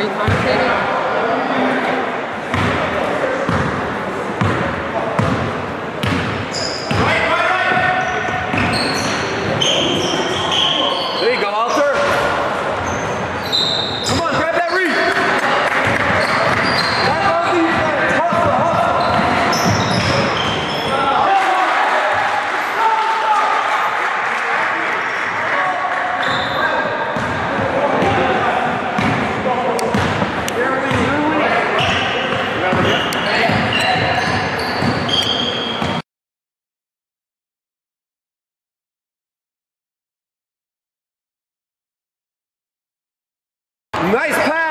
Are you commentating? Nice pass!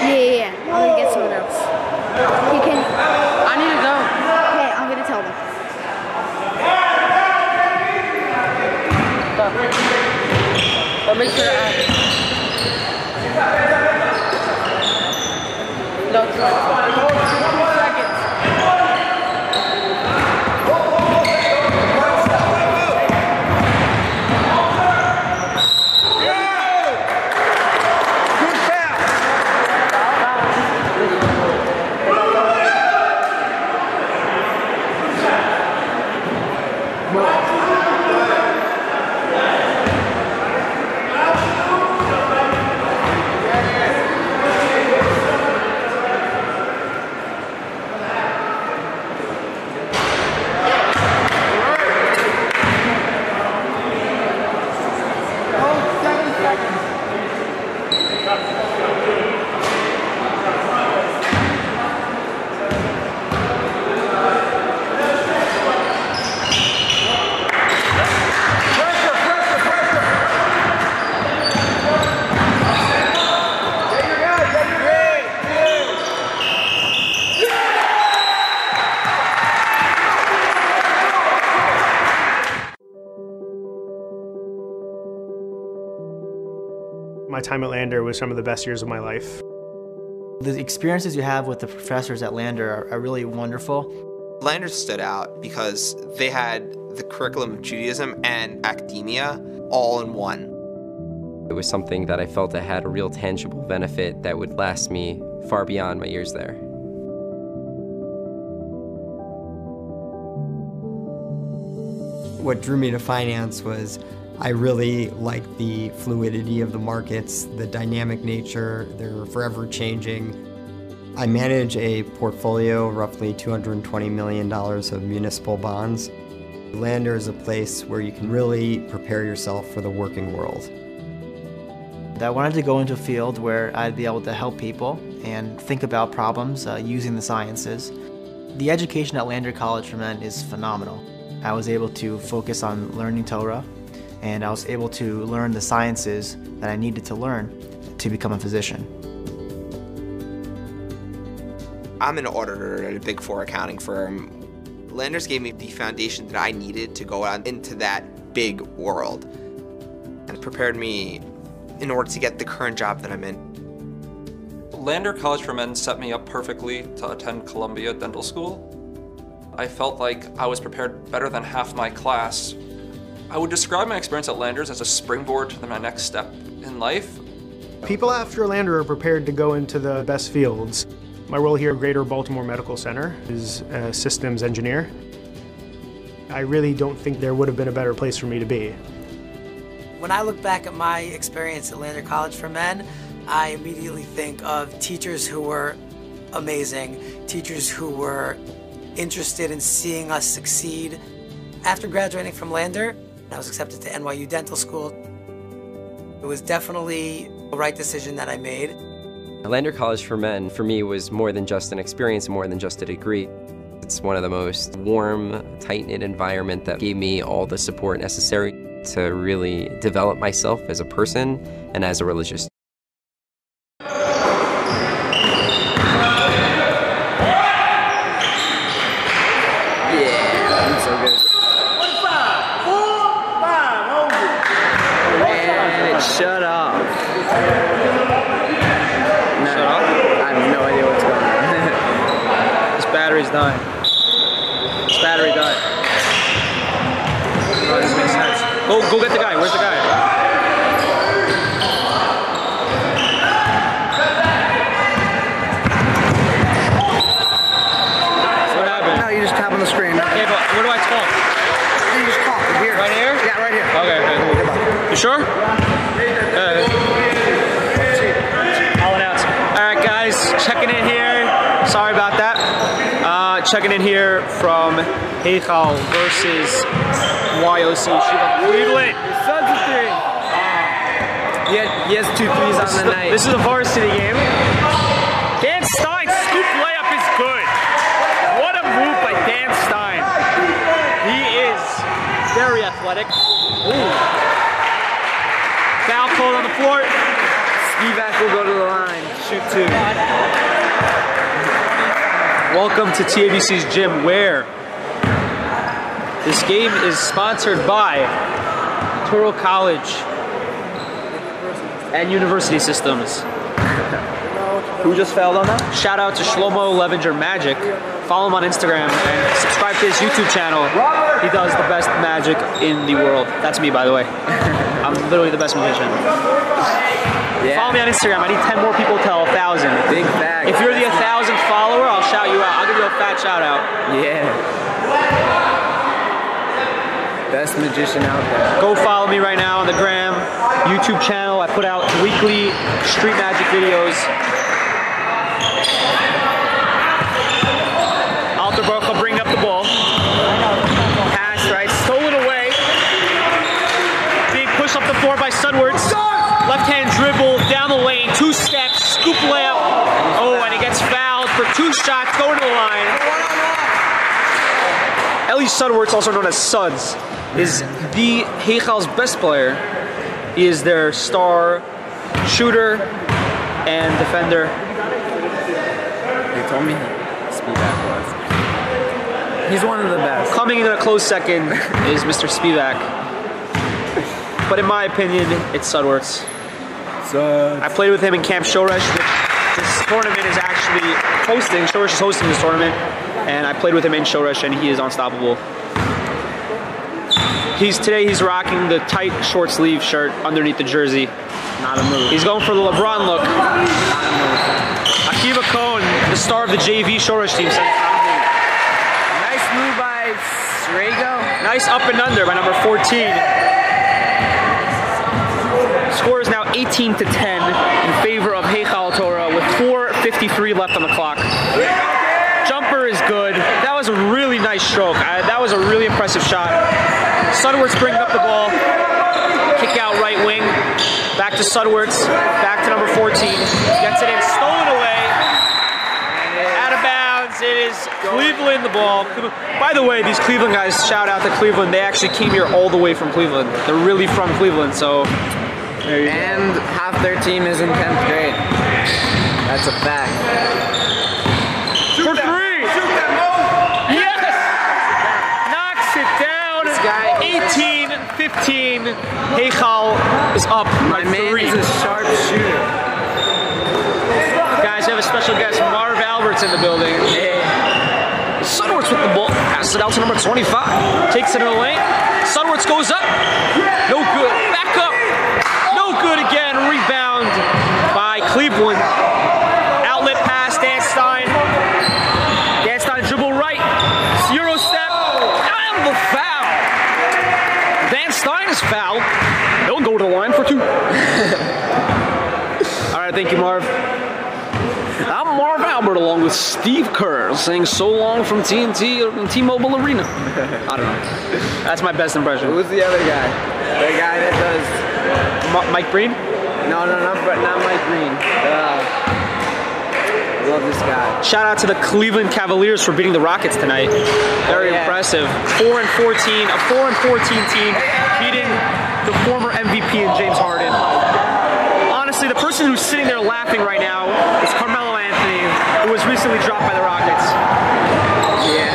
Yeah. I'm gonna get someone else. You can. I need to go. Okay, I'm gonna tell them. But make sure to ask. No, 2 seconds. My time at Lander was some of the best years of my life. The experiences you have with the professors at Lander are really wonderful. Lander stood out because they had the curriculum of Judaism and academia all in one. It was something that I felt that had a real tangible benefit that would last me far beyond my years there. What drew me to finance was I really liked the fluidity of the markets, the dynamic nature, they're forever changing. I manage a portfolio of roughly $220 million of municipal bonds. Lander is a place where you can really prepare yourself for the working world. I wanted to go into a field where I'd be able to help people and think about problems using the sciences. The education at Lander College for Men is phenomenal. I was able to focus on learning Torah, and I was able to learn the sciences that I needed to learn to become a physician. I'm an auditor at a Big Four accounting firm. Landers gave me the foundation that I needed to go out into that big world, and it prepared me in order to get the current job that I'm in. Lander College for Men set me up perfectly to attend Columbia Dental School. I felt like I was prepared better than half my class. I would describe my experience at Landers as a springboard to my next step in life. People after Lander are prepared to go into the best fields. My role here at Greater Baltimore Medical Center is a systems engineer. I really don't think there would have been a better place for me to be. When I look back at my experience at Lander College for Men, I immediately think of teachers who were amazing, teachers who were interested in seeing us succeed. After graduating from Lander, I was accepted to NYU Dental School. It was definitely the right decision that I made. Lander College for Men, for me, was more than just an experience, more than just a degree. It's one of the most warm, tight-knit environment that gave me all the support necessary to really develop myself as a person and as a religious. Shut up. No, Shut up? I have no idea what's going on. This battery's dying. This battery died. Oh, this makes sense. Go get the guy. Where's the guy? What happened? No, you just tap on the screen. Okay, but where do I talk? You just talk. Here. Right here? Yeah, right here. Okay. You sure? I'll announce. All right, guys, checking in here. Sorry about that. Checking in here from Heichal versus YOC Cleveland. Suns a three. He has 2 threes on the night. This is a varsity game. Dan Stein's scoop layup is good. What a move by Dan Stein. He is very athletic. Ooh. Foul called on the floor. Spivak will go to the line. Shoot 2. Welcome to TABC's gym, where this game is sponsored by Toro College and University Systems. Who just failed on that? Shout out to Shlomo Levinger Magic. Follow him on Instagram and subscribe to his YouTube channel. He does the best magic in the world. That's me, by the way. I'm literally the best magician. Yeah. Follow me on Instagram. I need 10 more people to 1,000. Big fact. If you're the 1,000th follower, I'll shout you out. I'll give you a fat shout out. Yeah. Best magician out there. Go follow me right now on the gram, YouTube channel. I put out weekly street magic videos. Alterbrook bringing up the ball. Pass right, stolen away. Big push up the floor by Sudworth. Left hand dribble down the lane, 2 steps, scoop layup. Oh, and he gets fouled for 2 shots going to the line. Ellie Sudworth, also known as Suds, is the Heichal's best player. He is their star shooter and defender. They told me Spivak was. He's one of the best. Coming in a close second is Mr. Spivak. But in my opinion, it's Sudworth's. I played with him in Camp Shoresh, which this tournament is actually hosting. Shoresh is hosting this tournament, and I played with him in Shoresh, and he is unstoppable. Today he's rocking the tight short sleeve shirt underneath the jersey. Not a move. He's going for the LeBron look. Not a move. Akiva Cohen, the star of the JV Shoresh team, said Nice move by Srego. nice up and under by number 14. Score is now 18-10 in favor of Heichal Torah with 4:53 left on the clock. Jumper is good. That was a really nice stroke. That was a really impressive shot. Sudworth's bringing up the ball. Kick out right wing. Back to Sudworth's. Back to number 14. Gets it in. Stolen away. Out of bounds. It is Cleveland the ball. By the way, these Cleveland guys, shout out to Cleveland. They actually came here all the way from Cleveland. They're really from Cleveland, so... And half their team is in 10th grade. That's a fact. For 3! Yes! Knocks it down. This guy 18-15. Heichal is up by My man 3. is a sharp shooter. Guys, we have a special guest, Marv Albert's in the building. Sudworth with the ball. Passes it out to number 25. Takes it in the lane. Sudworth goes up. No good. Back up. No good again. Rebound right, thank you, Marv. I'm Marv Albert along with Steve Kerr saying so long from TNT or T-Mobile Arena. I don't know. That's my best impression. Who's the other guy? The guy that does... Mike Breen? No, not Mike Breen. Love this guy. Shout out to the Cleveland Cavaliers for beating the Rockets tonight. Very impressive. 4-14, a 4-14 team beating the former MVP and James Harden. Honestly, the person who's sitting there laughing right now is Carmelo Anthony, who was recently dropped by the Rockets. Yeah.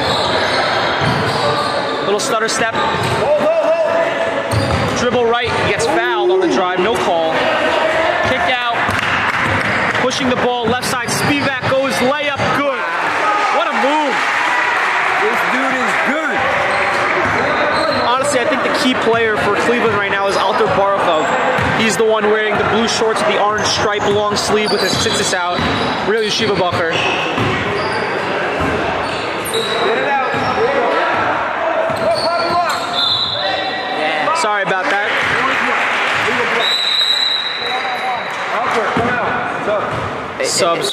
Little stutter step. Dribble right, gets fouled on the drive, no call. Kick out. Pushing the ball, left side, speed back goes, layup, good. What a move. This dude is good. Honestly, I think the key player for Cleveland right now is Alter Barkov. He's the one wearing the blue shorts with the orange stripe long sleeve with his tzitzis out. Really Shiva Bucker. Get it out. Yeah. Sorry about that. Subs.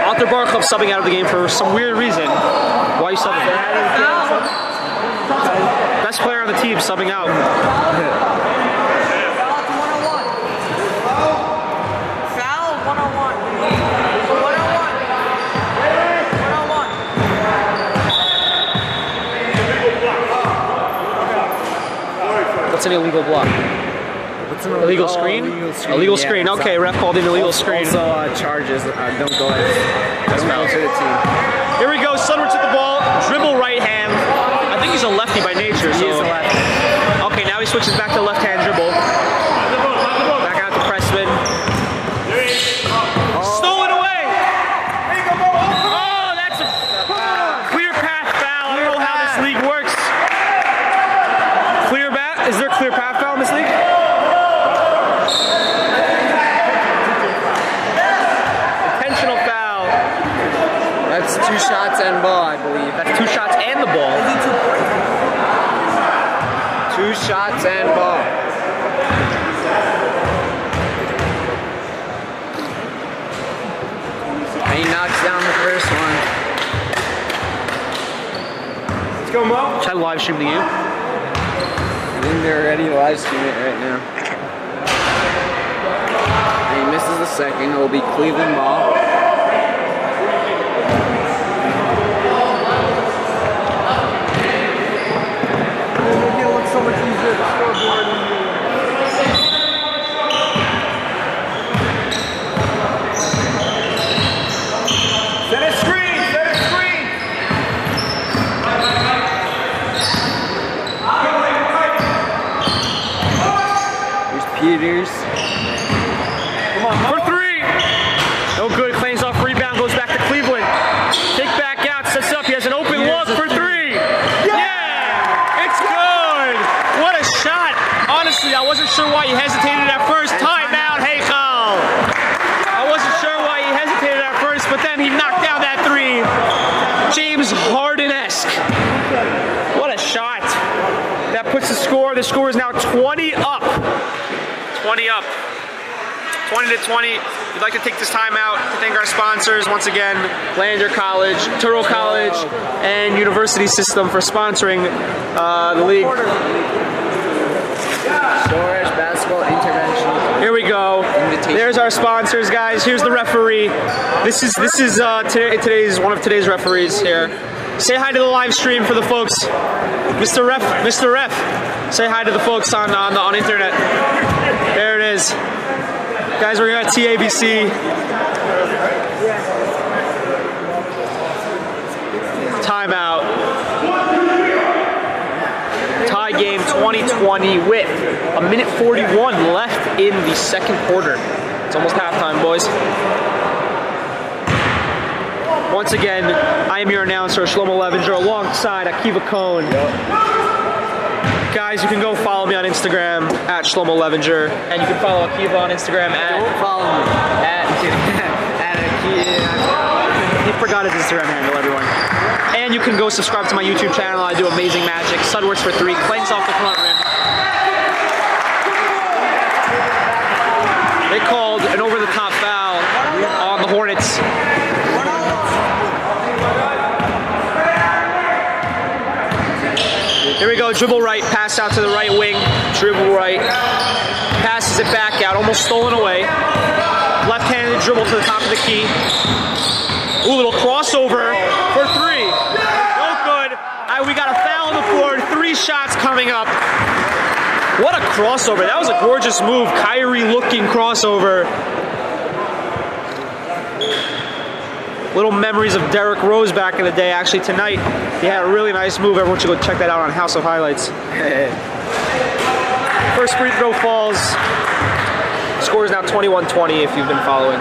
Alter Barkov subbing out of the game for some weird reason. Why are you subbing? Best player on the team subbing out. Foul 101. 101. What's an illegal block? Illegal screen? Illegal screen. Yeah, Okay, ref called an illegal screen. Also, charges don't go to the team. Here we go. Sudward took the ball. Dribble right hand. I think he's a lefty by nature. He is a lefty. Okay, now he switches back to left hand dribble. Back out to Pressman. Stolen away. Oh, that's a clear path foul. I don't know how this league works. Clear path? Is there a clear path foul in this league? That's 2 shots and ball, I believe. That's 2 shots and the ball. 2 shots and ball. And he knocks down the first one. Let's go, Mo. Should I live stream the game? I think they're ready to live stream it right now. And he misses the second. It will be Cleveland ball. So much easier to scoreboard and set a screen, set a screen. Here's Peters. Come on, for 3. No good. Claims off rebound, goes back to Cleveland. Kick back out, sets up. He has an open look for 3. Honestly, I wasn't sure why he hesitated at first. Timeout, Heichal. I wasn't sure why he hesitated at first, but then he knocked down that 3. James Harden-esque. What a shot. That puts the score. The score is now 20 up. 20 up. 20-20. We'd like to take this time out to thank our sponsors once again, Lander College, Turo College, and University System for sponsoring the league. Shoresh Basketball Intervention. Here we go. There's our sponsors, guys. Here's the referee. This is today's one of today's referees here. Say hi to the live stream for the folks. Mr. Ref, say hi to the folks on internet. There it is. Guys, we're here at TABC. Timeout. Tie game 2020 with 1:41 left in the second quarter. It's almost halftime, boys. Once again, I am your announcer, Shlomo Levinger, alongside Akiva Cohn. Guys, you can go follow me on Instagram at Shlomo Levinger, and you can follow Akiva on Instagram at... Don't follow me. At Akiva. He forgot his Instagram handle, everyone. And you can go subscribe to my YouTube channel. I do amazing magic. Sudworks for 3. Clanks off the front rim. They called an over Dribble right, pass out to the right wing, dribble right, passes it back out, almost stolen away. Left-handed dribble to the top of the key. Ooh, little crossover for three. No good. We got a foul on the board, 3 shots coming up. What a crossover. That was a gorgeous move. Kyrie-looking crossover. Little memories of Derrick Rose back in the day. Actually, tonight, he had a really nice move. Everyone should go check that out on House of Highlights. First free throw falls. Score is now 21-20 if you've been following.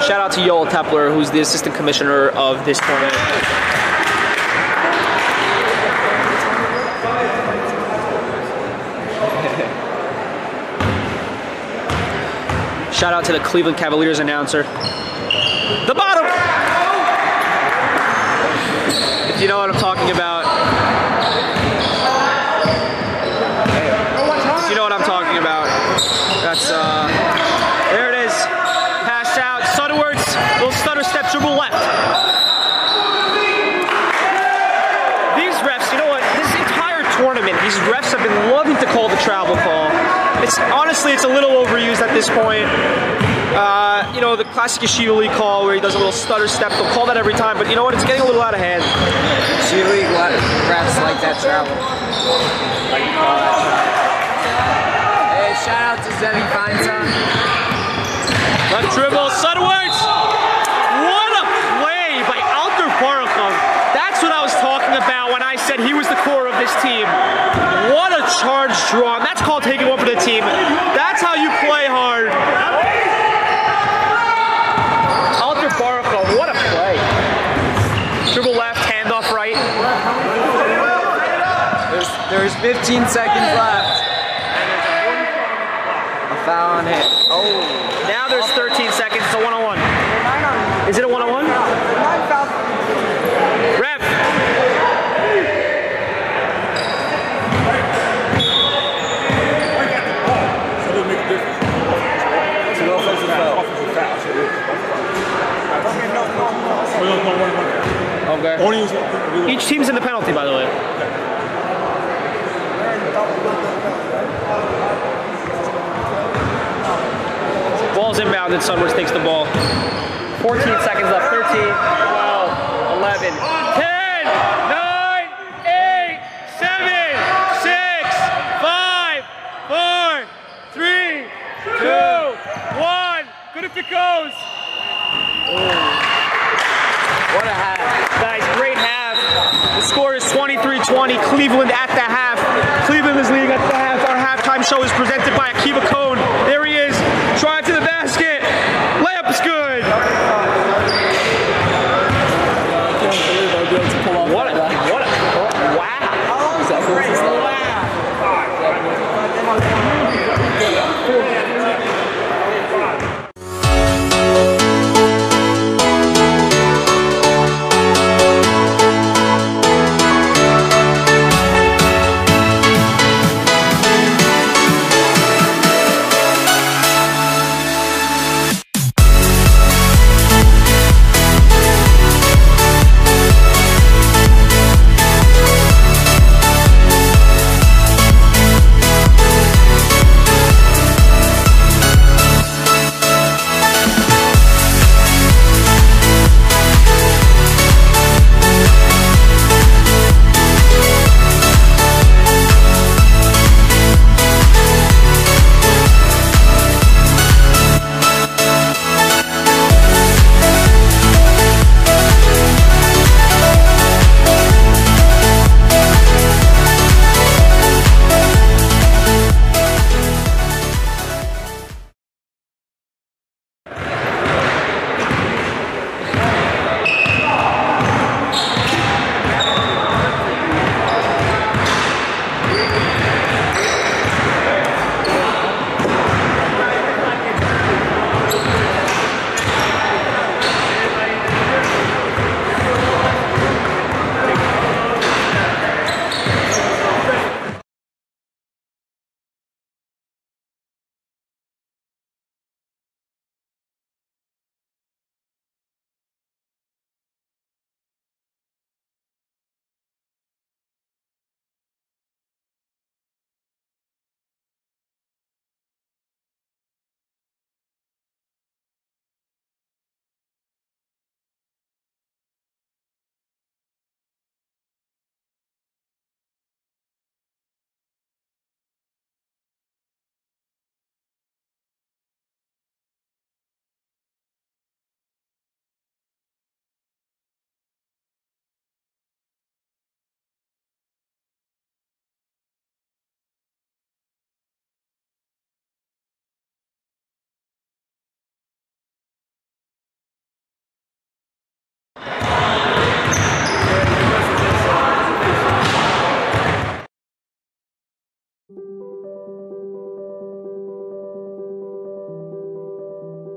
Shout out to Yoel Tepler, who's the assistant commissioner of this tournament. Shout out to the Cleveland Cavaliers announcer. The bottom! If you know what I'm talking about. If you know what I'm talking about. That's, there it is. Pass out, Sutterwords, little stutter step, dribble left. These refs, you know what, this entire tournament, these refs have been loving to call the travel call. Honestly, it's a little overused at this point. You know, the classic Yeshiva League call where he does a little stutter step, they'll call that every time, but you know what, it's getting a little out of hand. Yeshiva League refs like that travel. Like to call that travel. Hey, shout out to Zevi Feinstein. Left dribble, Sutterwords! What a play by Alter Barakov. That's what I was talking about when I said he was the core of this team. What a charge draw. And that's called taking one for the team. That's how you play hard. Alter Barakov, what a play. Dribble left, handoff right. There's 15 seconds left. A foul on hit. Oh. Now there's 13 seconds. It's a one-on-one. Is it a one-on-one? Ref. Okay. Each team's in the penalty, by the way. Ball's inbounded, Sunwoods takes the ball. 14 seconds left, 13, 12, 11, 10, 9, 8, 7, 6, 5, 4, 3, 2, 1. Good if it goes. What a half. Guys, great half. The score is 23-20, Cleveland at the half. Cleveland is leading at the half. Our halftime show is presented by Akiva Cone. There he is. Drive to the basket. Layup is good.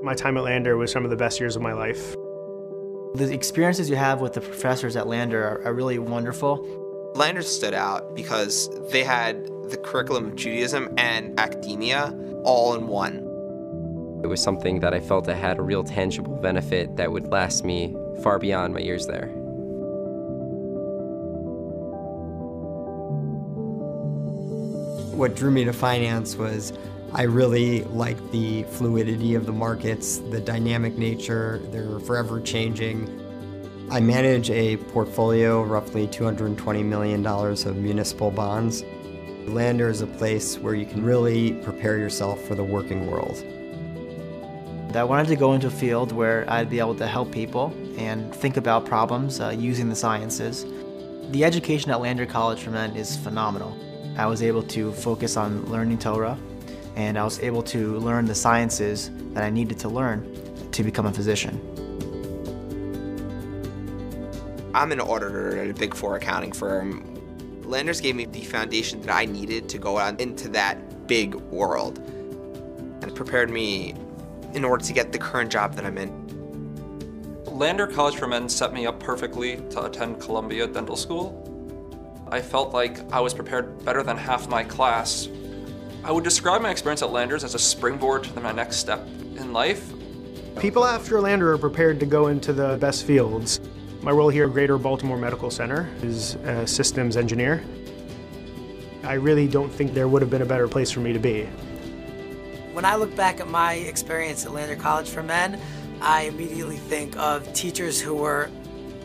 My time at Lander was some of the best years of my life. The experiences you have with the professors at Lander are really wonderful. Lander stood out because they had the curriculum of Judaism and academia all in one. It was something that I felt I had a real tangible benefit that would last me far beyond my years there. What drew me to finance was I really liked the fluidity of the markets, the dynamic nature, they're forever changing. I manage a portfolio, roughly $220 million of municipal bonds. Lander is a place where you can really prepare yourself for the working world. I wanted to go into a field where I'd be able to help people and think about problems using the sciences. The education at Lander College for Men is phenomenal. I was able to focus on learning Torah, and I was able to learn the sciences that I needed to learn to become a physician. I'm an auditor at a Big Four accounting firm. Landers gave me the foundation that I needed to go out into that big world, and it prepared me in order to get the current job that I'm in. Lander College for Men set me up perfectly to attend Columbia Dental School. I felt like I was prepared better than half my class. I would describe my experience at Landers as a springboard to my next step in life. People after Lander are prepared to go into the best fields. My role here at Greater Baltimore Medical Center is a systems engineer. I really don't think there would have been a better place for me to be. When I look back at my experience at Lander College for Men, I immediately think of teachers who were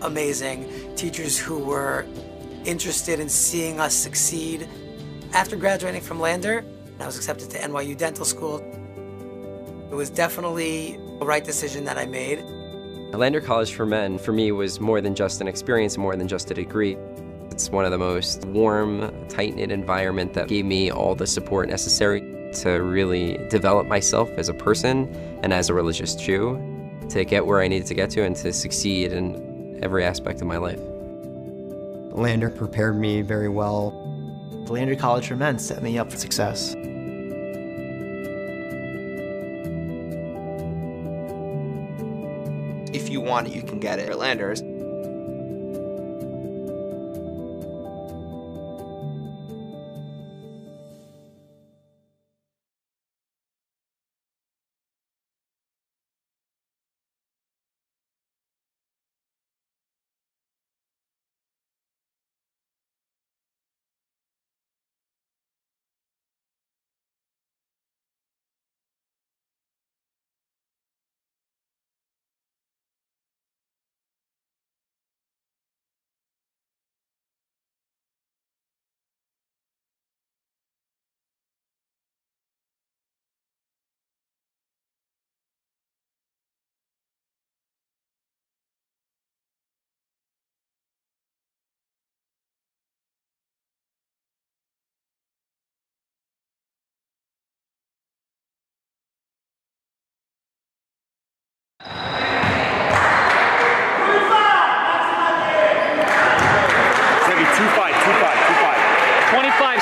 amazing, teachers who were interested in seeing us succeed. After graduating from Lander, I was accepted to NYU Dental School. It was definitely the right decision that I made. Lander College for Men, for me, was more than just an experience, more than just a degree. It's one of the most warm, tight-knit environment that gave me all the support necessary to really develop myself as a person and as a religious Jew, to get where I needed to get to and to succeed in every aspect of my life. Lander prepared me very well. The Lander College for Men set me up for success. If you want it, you can get it at Landers.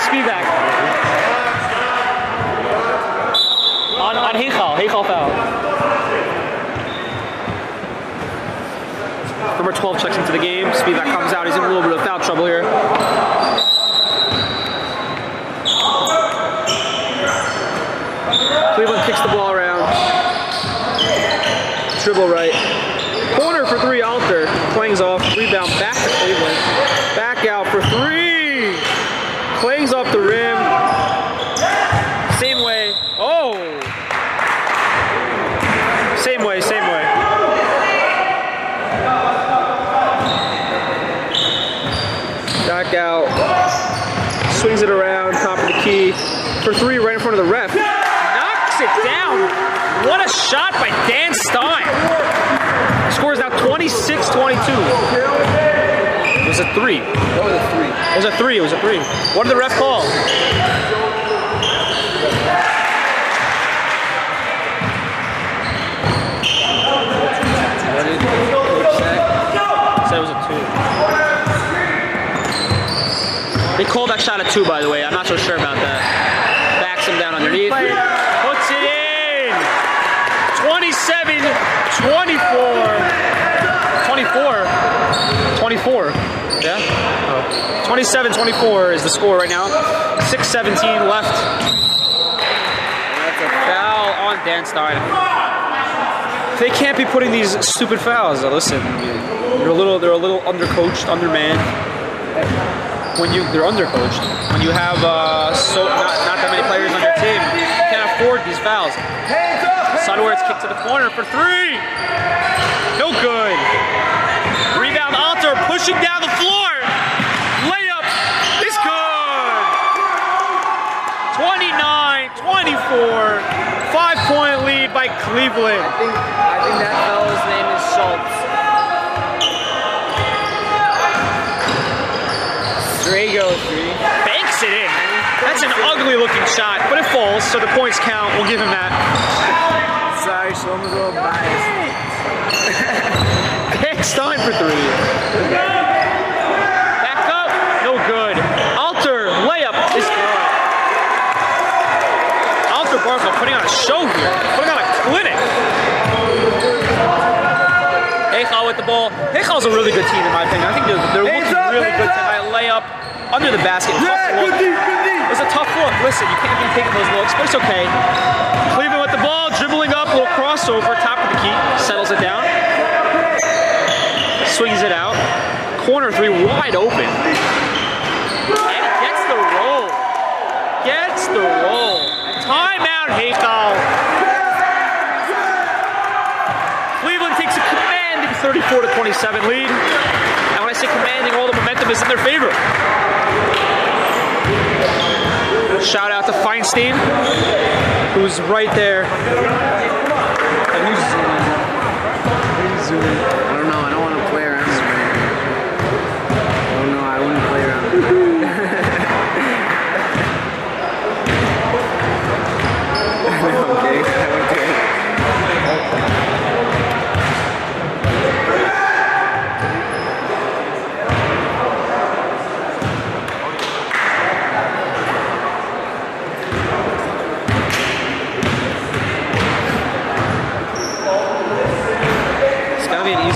Feedback. On Heichal foul. Number 12 checks into the game. Speedback comes out. He's in a little bit of foul trouble here. Cleveland kicks the ball around. Dribble right. Corner for three, Alter. Clangs off. Rebound back to Cleveland. Back out for three. Clangs off the rim. Same way. Oh! Same way, same way. Back out. Swings it around, top of the key. For three, right in front of the ref. Knocks it down. What a shot by Dan Stein. Score is now 26-22. It was a three. That was a three. It was a three. It was a three. What did the ref call? Said it was a two. They called that shot a two, by the way. I'm not so sure about that. Backs him down underneath. Puts it in. 27, 24. 24. Yeah? 27-24 is the score right now. 6:17 left. That's a foul on Dan Stein. They can't be putting these stupid fouls. Listen, they're a little undercoached, undermanned. They're undercoached. When you have not that many players on your team, you can't afford these fouls. Sudworth's kick to the corner for three. No good. Rebound, Alter pushing down the floor. Layup is good. 29-24. 5-point lead by Cleveland. I think that fellow's name is Schultz. Straight goes, three. Banks it in. That's an ugly looking shot, but it falls, so the points count. We'll give him that. Sorry, Shlomo's a little biased. It's time for three. Back up. No good. Alter layup is good. Alter Barco putting on a show here. Putting on a clinic. Heichal with the ball. Heichal's a really good team in my opinion. I think they're looking really good tonight. Layup under the basket. It was a tough look. Listen, you can't be taking those looks, but it's okay. Cleveland with the ball, dribbling up, little crossover, top of the key, settles it down. Swings it out. Corner three wide open. And gets the roll. Gets the roll. Timeout, Heichal. Cleveland takes a commanding 34-27 lead. And when I say commanding, all the momentum is in their favor. Shout out to Feinstein, who's right there. Who's zooming? I don't know. I don't want to play around. I don't know. I wouldn't play around. Okay.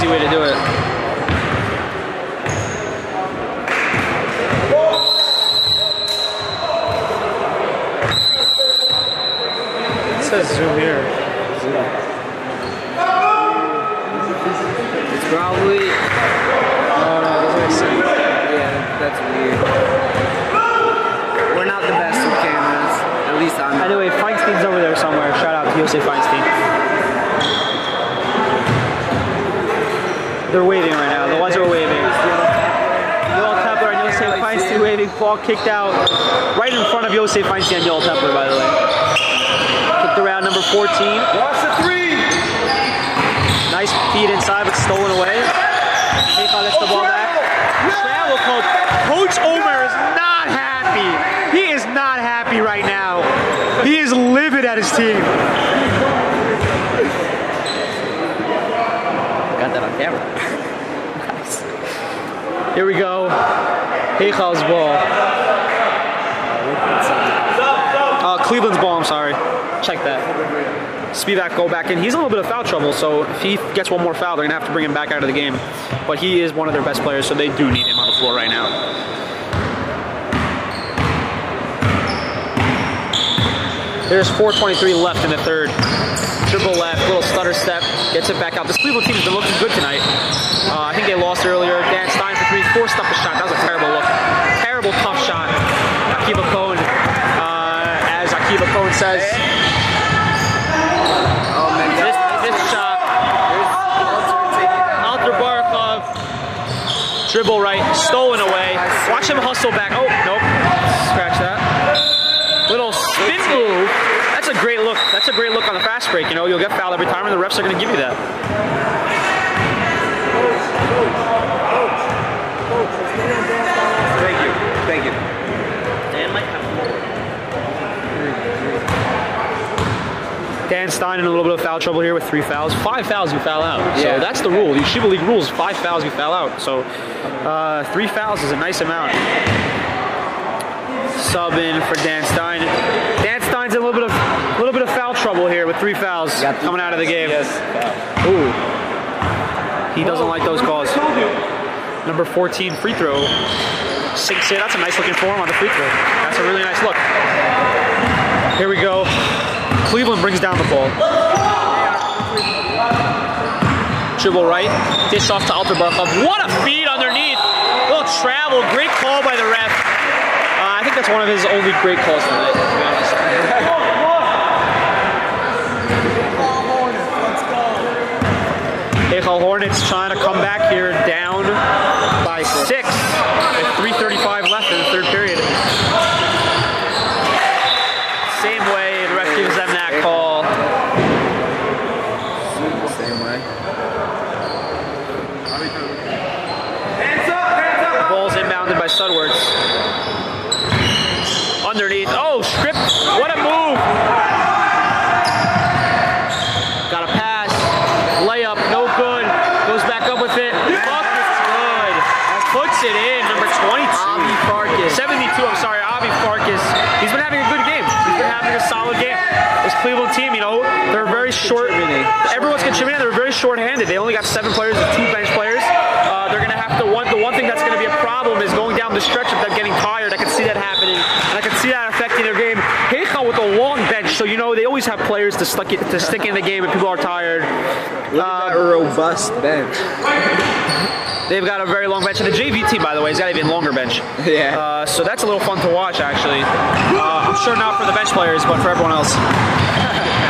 Way to do it. It says zoom here. It's probably. Oh no, that's what I said. Yeah, that's weird. We're not the best with cameras. At least I'm. Anyway, Feinstein's over there somewhere. Shout out to Jose Feinstein. They're waving right now. The ones who are waving. Yoel Tepler and Jose Feinstein waving. Ball kicked out right in front of Jose Feinstein and Yoel Tepler, by the way. Kicked around number 14. Watch the three. Nice feed inside, but stolen away. Heichal gets the ball back. Travel called. Coach Omer is not happy. He is not happy right now. He is livid at his team. Got that on camera. Nice. Here we go. Heichal's ball. Cleveland's ball, I'm sorry. Check that. Spivak go back in. He's in a little bit of foul trouble, so if he gets one more foul, they're going to have to bring him back out of the game. But he is one of their best players, so they do need him on the floor right now. There's 4:23 left in the third. Dribble left, little stutter step, gets it back out. This Cleveland team has been looking good tonight. I think they lost earlier. Dan Stein for three, forced up a shot. That was a terrible look. Terrible, tough shot. Akiva Cohn, as Akiva Cohn says. Oh man, This shot. Alter Barkov. Dribble right, stolen away. Watch him hustle back. Oh, nope. Scratch that. Little spin move. That's a great look. That's a great look on the fast break. You know, you'll get fouled every time, and the refs are going to give you that. Thank you. Thank you. Dan Stein in a little bit of foul trouble here with 3 fouls. 5 fouls, you foul out. So Yeah. that's the rule. The Yeshiva League rules, 5 fouls, you foul out. So 3 fouls is a nice amount. Sub in for Dan Stein. Dan Stein's in a little bit of foul trouble here. here with 3 fouls coming out of the game. Yes. Ooh. He doesn't like those calls. Number 14 free throw. Sinks in. That's a nice looking form on the free throw. That's a really nice look. Here we go. Cleveland brings down the ball. Dribble right. Dish off to Alterbarkov. What a feed underneath. A little travel. Great call by the ref. I think that's one of his only great calls tonight, to be honest. Heichal Hornets trying to come back here down by 6 with 3:35 left in the third period. Same way, the ref gives them that call. Same way. The ball's inbounded by Sudworth. Underneath. Oh, stripped. What a move. Got a pass. Layup. No good. Goes back up with it. Bucket's good. Puts it in. Number 22. Avi Farkas. 72. I'm sorry. Avi Farkas. He's been having a good game. He's been having a solid game. This Cleveland team, you know, they're very short. Everyone's contributing. They're very short-handed. They only got 7 players and 2 bench players. They're going to have to. The one thing that's going to be a problem is going down the stretch of them getting tired. I can see that happening, and I can see that affecting their game. Heichal with a long bench, so you know they always have players to stick in the game if people are tired. A robust bench. They've got a very long bench, and the JV team, by the way, has got an even longer bench. Yeah. So that's a little fun to watch, actually. I'm sure not for the bench players, but for everyone else.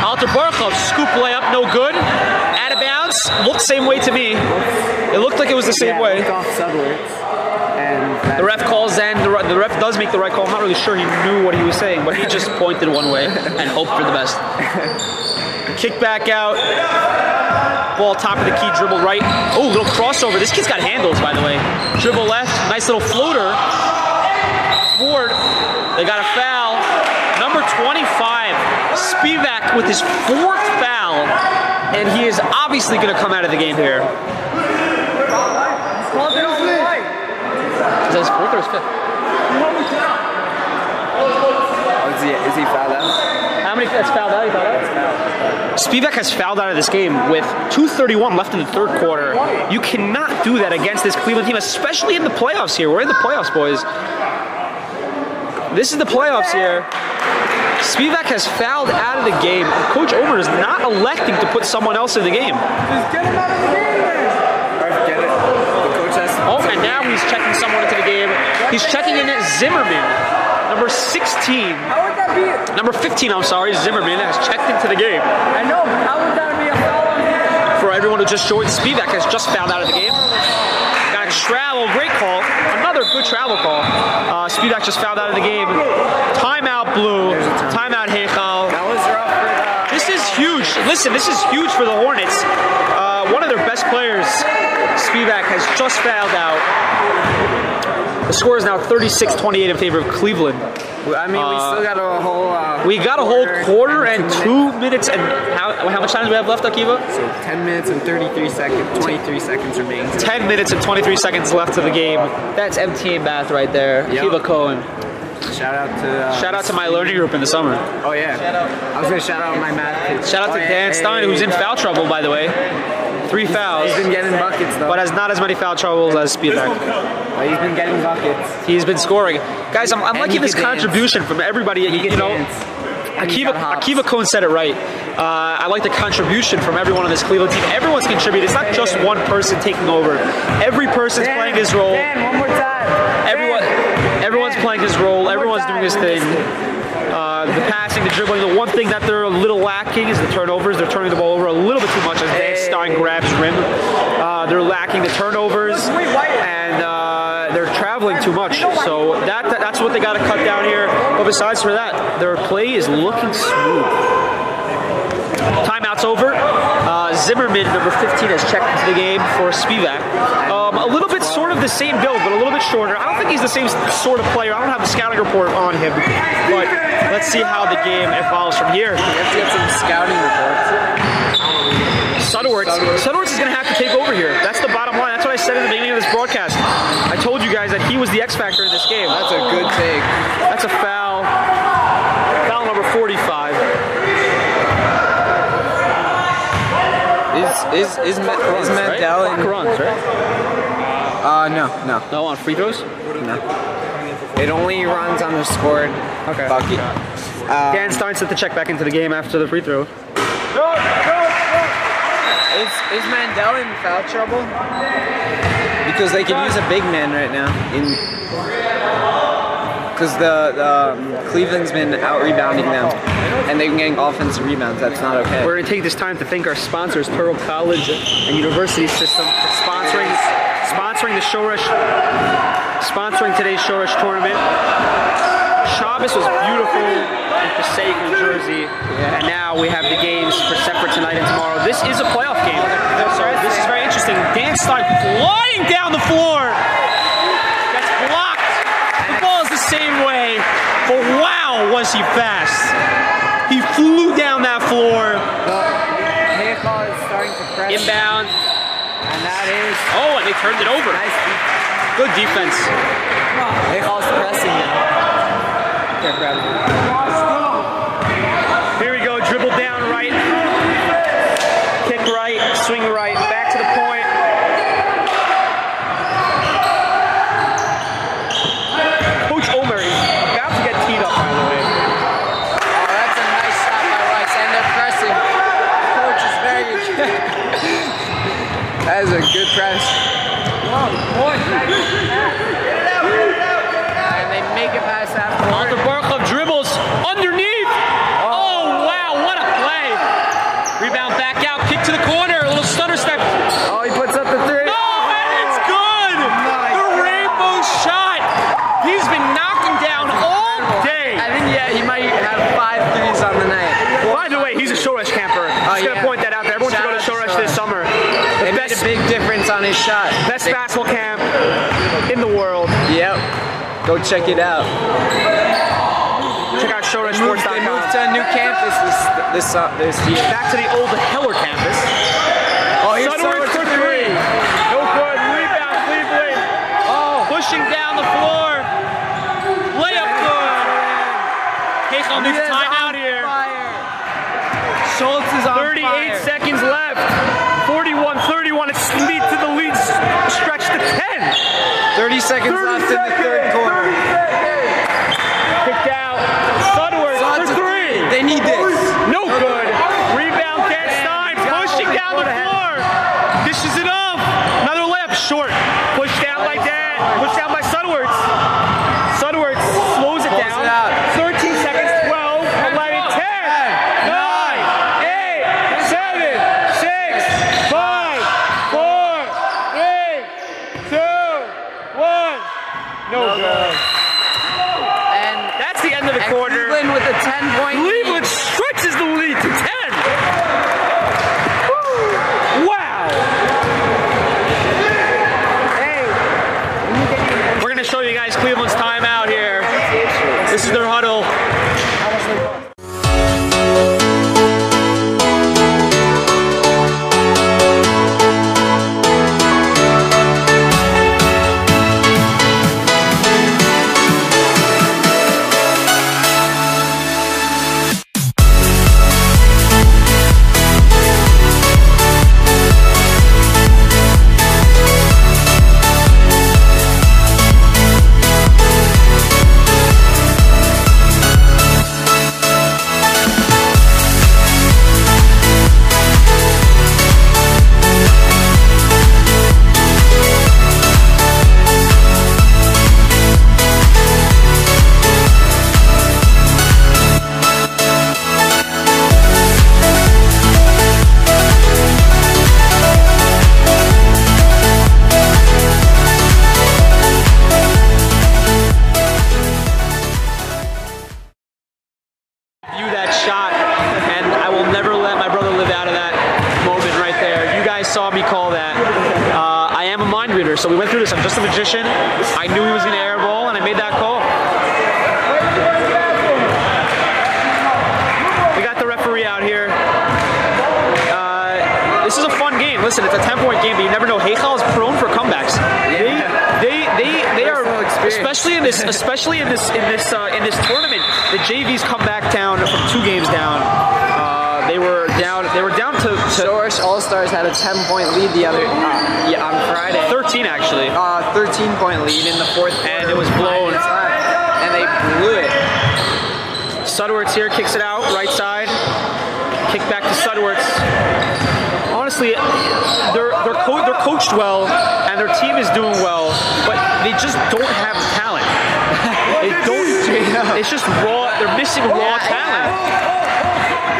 Alterbarkov, scoop layup, no good. Out of bounds, looked the same way to me. It looked like it was the same way. And the ref calls in. The ref does make the right call. I'm not really sure he knew what he was saying, but he just pointed one way and hoped for the best. Kick back out. Ball top of the key, dribble right. Oh, little crossover. This kid's got handles, by the way. Dribble left. Nice little floater. Ford. They got a foul. Number 25. Spivak with his 4th foul. And he is obviously going to come out of the game here. Is that his 4th or his 5th? Is he fouled out? How many that's fouled out? Spivak has fouled out of this game with 2:31 left in the third quarter. You cannot do that against this Cleveland team, especially in the playoffs here. We're in the playoffs, boys. This is the playoffs here. Spivak has fouled out of the game. Coach Omer is not electing to put someone else in the game. Just get him out of the game, then. Get it. The coach has to. Oh, and now he's checking someone into the game. He's checking in Zimmerman, number 16. How would that be? Number 15, I'm sorry, Zimmerman has checked into the game. I know, but how would that be a foul on him? For everyone who just joined, Spivak has just fouled out of the game. Got a travel, great call. Another good travel call. Spivak just fouled out of the game. Timeout Blue. Timeout Heichal. That was rough for the... This is huge. Listen, this is huge for the Hornets. One of their best players, Spivak, has just fouled out. The score is now 36-28 in favor of Cleveland. I mean, we still got a whole... we got a whole quarter and 2 minutes and... How much time do we have left, Akiva? So 10 minutes and 33 seconds, 23 seconds remaining. 10 minutes and 23 seconds left to the game. That's MTA math right there. Yep. Akiva Cohen. Shout out to my learning group in the summer. Oh yeah. I was gonna shout out my math kids. Shout out to Dan Stein, who's in foul trouble, by the way. 3 fouls. He's been getting buckets though. But has not as many foul troubles as Spivak. But he's been getting buckets. He's been scoring. Guys, I'm liking this contribution from everybody. You know, Akiva Cohen said it right. I like the contribution from everyone on this Cleveland team. Everyone's contributed. It's not just one person taking over. Every person's playing his role. Dan, one more time. Everyone's playing his role. Everyone's doing his thing. The passing, the dribbling. The one thing that they're a little lacking is the turnovers. They're turning the ball over a little bit too much as Dan Stein grabs rim. They're lacking the turnovers, and they're traveling too much. So that's what they got to cut down here. But besides for that, their play is looking smooth. Timeout's over. Zimmerman, number 15, has checked into the game for Spivak. A little bit sort of the same build, but a little bit shorter. I don't think he's the same sort of player. I don't have the scouting report on him, but let's see how the game evolves from here. You have to get some scouting reports. Sudworth is going to have to take over here. That's the bottom line. That's what I said in the beginning of this broadcast. I told you guys that he was the X factor in this game. That's a good take. That's a foul. Foul number 45. Is Mandel Clock runs, right? No. No, on free throws? No. It only runs on the scored bucket. Dan Stein set the check back into the game after the free throw. Is Mandel in foul trouble? Because they could use a big man right now. Because the Cleveland's been out-rebounding them, and they've been getting offensive rebounds. That's not okay. We're going to take this time to thank our sponsors, Pearl College and University System, for sponsoring the Shoresh, sponsoring today's Shoresh tournament. Shabbos was beautiful in Passaic, New Jersey, and now we have the games for separate tonight and tomorrow. This is a playoff game, so this is very interesting. Dan Stein flying down the floor. That's blocked. The ball is the same way, but wow, was he fast. He flew down that floor. Heichal is starting to press. Inbound. And that is... Oh, and they turned it over. Nice defense. Good defense. Heichal's pressing now. Here we go, dribble down right, kick right, swing right, back to the point. Coach Omer is about to get teed up, by the way. Oh, that's a nice shot by Rice, and they're pressing. The coach is very That is a good press. And they make it past half court. Arthur Barkov dribbles underneath. Oh, wow, what a play. Rebound back out, kick to the corner, a little stutter step. Oh, he puts up the three. No, and it's good. The rainbow shot. He's been knocking down all day. I think, yeah, he might have 5 threes on the night. By the way, he's a Shoresh camper. Just going to point that out there. Everyone should go to Shoresh this summer. It made a big difference on his shot. Best basketball camp in the world. Yep. Go check it out. Check out ShoreSports.com. They moved to a new campus this year. Back to the old Heller campus. Oh, here's Sutherland for three. No good. Rebound, Cleveland. Oh, pushing down the floor. Layup good. Heichal needs timeout here. Schultz is on 38 seconds left. 41-31. It's lead to the lead stretch to 10. 30 seconds left in the third quarter. Kicked out. Sutherland for three. They need this. No good. Rebound, Dan Stein pushing down the floor. This is enough. Another layup short. Pushed down by Dan. Pushed down by Sutherland. Sutherland slows it down. 13 seconds. 12, 11, 10, 9, 8, 7, 6, 5, 4, 3, 2, 1. No good. And that's the end of the quarter. Cleveland with a 10-point lead. Cleveland stretches the lead to 10. Woo. Wow. Hey. We're going to show you guys Cleveland's timeout here. This is their huddle. So we went through this. I'm just a magician. I knew he was going to airball, and I made that call. We got the referee out here. This is a fun game. Listen, it's a 10-point game, but you never know. Heichal is prone for comebacks. They are, especially in this tournament. The JVs come back down from 2 games down. They were down They were down to Shoresh All-Stars had a 10-point lead the other on Friday. 13 actually. 13-point lead in the fourth quarter. And it was blown. And they blew it. Sudworth's here, kicks it out, right side. Kick back to Sudworth's. Honestly, they're coached well, and their team is doing well, but they just don't have talent. They don't. It's just raw. They're missing raw talent.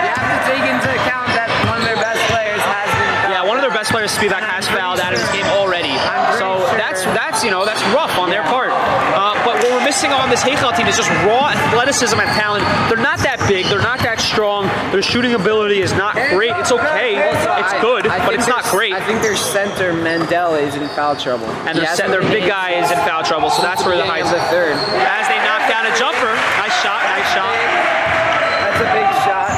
You have to take into account that one of their best players has been fouled. Yeah, one of their best players, Spivak, has fouled out of this game already. So that's rough on their part. But what we're missing on this Heichal team is just raw athleticism and talent. They're not that big. They're not that strong. Their shooting ability is not great. It's okay. It's good, but it's not great. I think their center, Mandel, is in foul trouble. And their big guy is in foul trouble, so that's where the Heights the third. As they knock down a jumper. Nice shot. That's a big shot.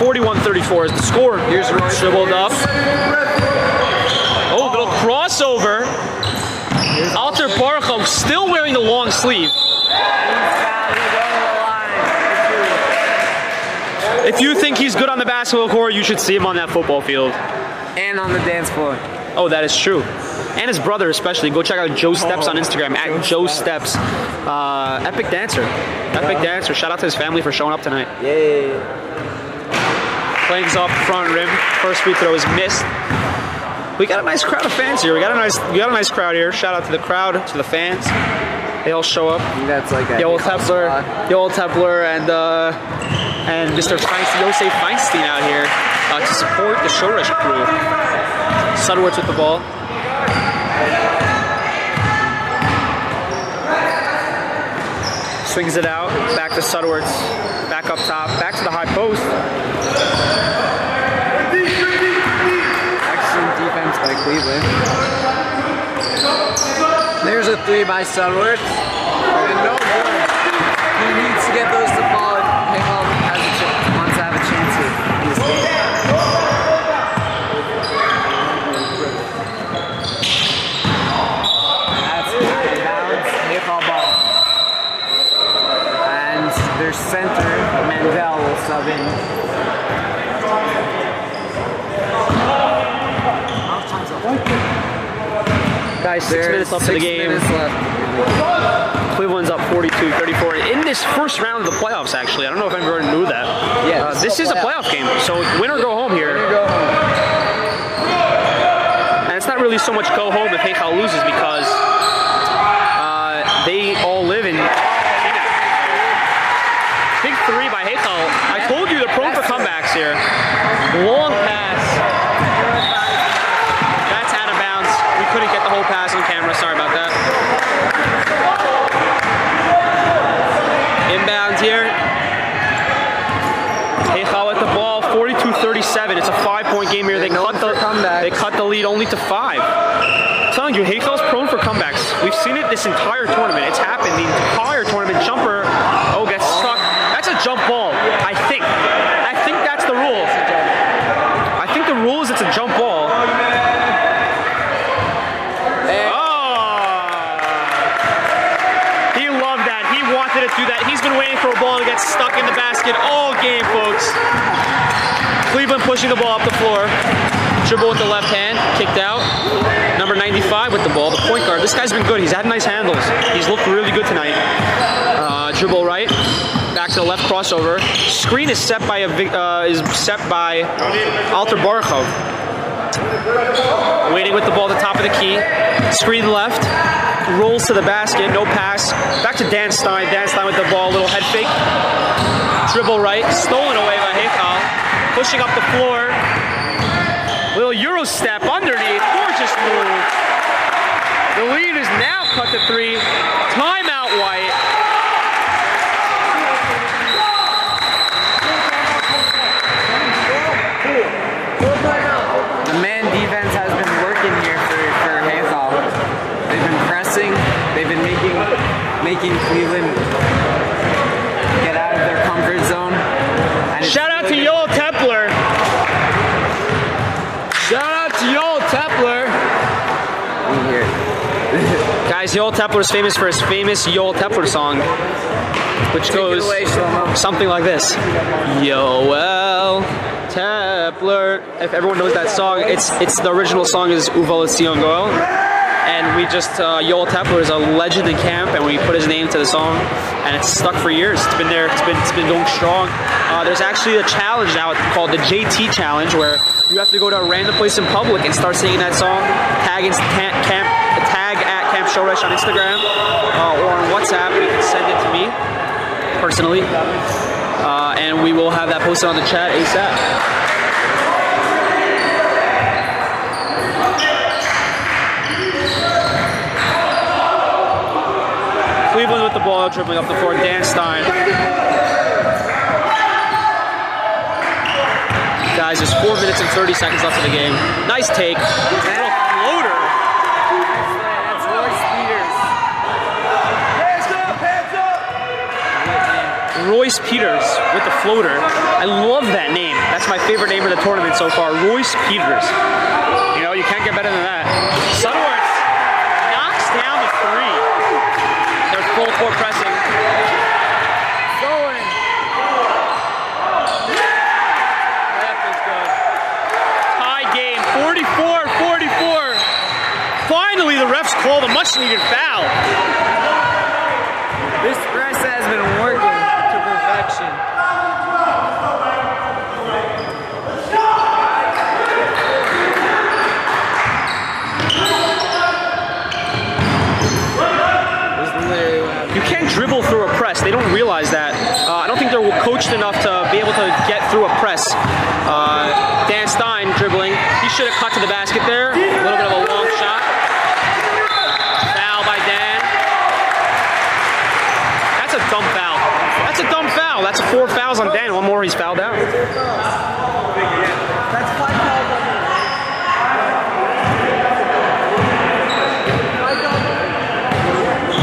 41-34 is the score. Here's dribbled up. Oh, little crossover. Alter Barkov still wearing the long sleeve. If you think he's good on the basketball court, you should see him on that football field. And on the dance floor. Oh, that is true. And his brother especially. Go check out Joe Steps on Instagram, at Joe Steps. Epic dancer. Epic dancer. Shout out to his family for showing up tonight. Yay. Plays off the front rim. First free throw is missed. We got a nice crowd of fans here. We got a nice crowd here. Shout out to the crowd, to the fans. They all show up. That's like a Yoel Tepler and Mr. Yosef Feinstein out here to support the Shoresh crew. Sudworth with the ball. Swings it out. Back to Sudworth. Back up top. Back to the high post. Defense by Cleveland. There's a three by Sudworth. And no good. He needs to get those to fall. Heichal wants to have a chance here in this game. That's out of bounds. Heichal ball. And their center, Mandel, will sub in. Guys, 6 minutes left in the game. Cleveland's up 42-34 in this first round of the playoffs, actually. I don't know if everyone knew that. Yeah, this is a playoff game, so win or go home here. And it's not really so much go home if Heichal loses because they all live in... Big three by Heichal. I told you they're prone for comebacks here. Long pass. That's out of bounds. We couldn't get the whole pass on camera. Sorry about that. Inbound here. Heichal with the ball. 42-37. It's a 5-point game here. They cut the lead only to 5. I'm telling you, Heichal's prone for comebacks. We've seen it this entire tournament. It's happened the entire tournament. Jumper, gets stuck. That's a jump ball, I think. I think that's the rule. I think the rule is it's a jump ball. He loved that. He wanted to do that. He's been waiting for a ball to get stuck in the basket all game, folks. Cleveland pushing the ball up the floor. Dribble with the left hand, kicked out. Number 95 with the ball, the point guard. This guy's been good. He's had nice handles. He's looked really good tonight. Dribble right, back to the left crossover. Screen is set by Alter Barkov. Waiting with the ball at the top of the key. Screen left, rolls to the basket, no pass. Back to Dan Stein. Dan Stein with the ball, little head fake. Dribble right, stolen away by Heichal. Pushing up the floor. Little Euro step underneath. Gorgeous move. The lead is now cut to 3. Timeout, White. The man defense has been working here for Heichal. They've been pressing. They've been making Cleveland get out of their comfort zone. Shout out to Yoel Tepler. Shout out to Yoel Tepler. Guys, Yoel Tepler is famous for his famous Yoel Tepler song, which goes something like this. Yoel Tepler. Kepler. If everyone knows that song, it's the original song is Uvolution Goel. And we just, Yoel Tepler is a legend in camp, and we put his name to the song, and it's stuck for years. It's been there, it's been going strong. There's actually a challenge now called the JT Challenge, where you have to go to a random place in public and start singing that song, tag at Camp Shoresh on Instagram, or on WhatsApp. You can send it to me, personally, and we will have that posted on the chat ASAP. Cleveland with the ball, dribbling up the floor. Dan Stein. Guys, there's 4 minutes and 30 seconds left of the game. Nice take. Little floater. That's Royce Peters. Royce Peters with the floater. I love that name. That's my favorite name of the tournament so far. Royce Peters. You know, you can't get better than that. Sutherland knocks down the three. They're full court pressing. Going. That is good. Tie game, 44-44. Finally, the refs called a much-needed foul. This press has been working to perfection. You can't dribble through a press. They don't realize that. I don't think they're coached enough to be able to get through a press. Dan Stein dribbling. He should have cut to the basket there. A little bit of a long shot. Foul by Dan. That's a dumb foul. That's a dumb foul. That's 4 fouls on Dan. One more, he's fouled out. That's 5 fouls.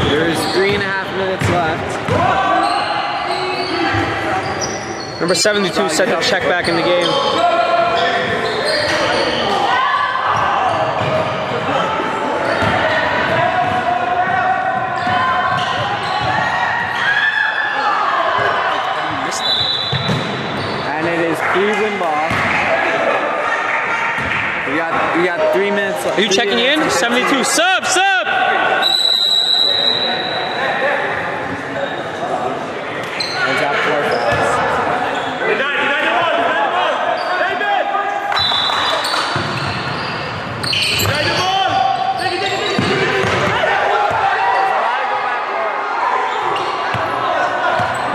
There's 3.5 minutes left. Number 72 set to check back in the game. And it is Cleveland ball. We got 3 minutes left. Are you checking in? 72. Sub! He's got 4 fouls.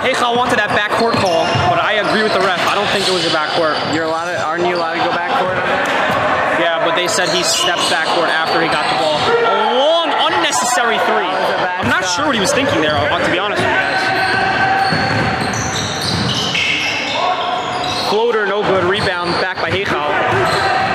Heichal wanted that backcourt call, but I agree with the ref. I don't think it was a backcourt. Aren't you allowed to go backcourt on that? Yeah, but they said he stepped backcourt after he got the ball. A long, unnecessary three. I'm not sure what he was thinking there, to be honest with you guys. Floater, no good. Rebound back by Heichal.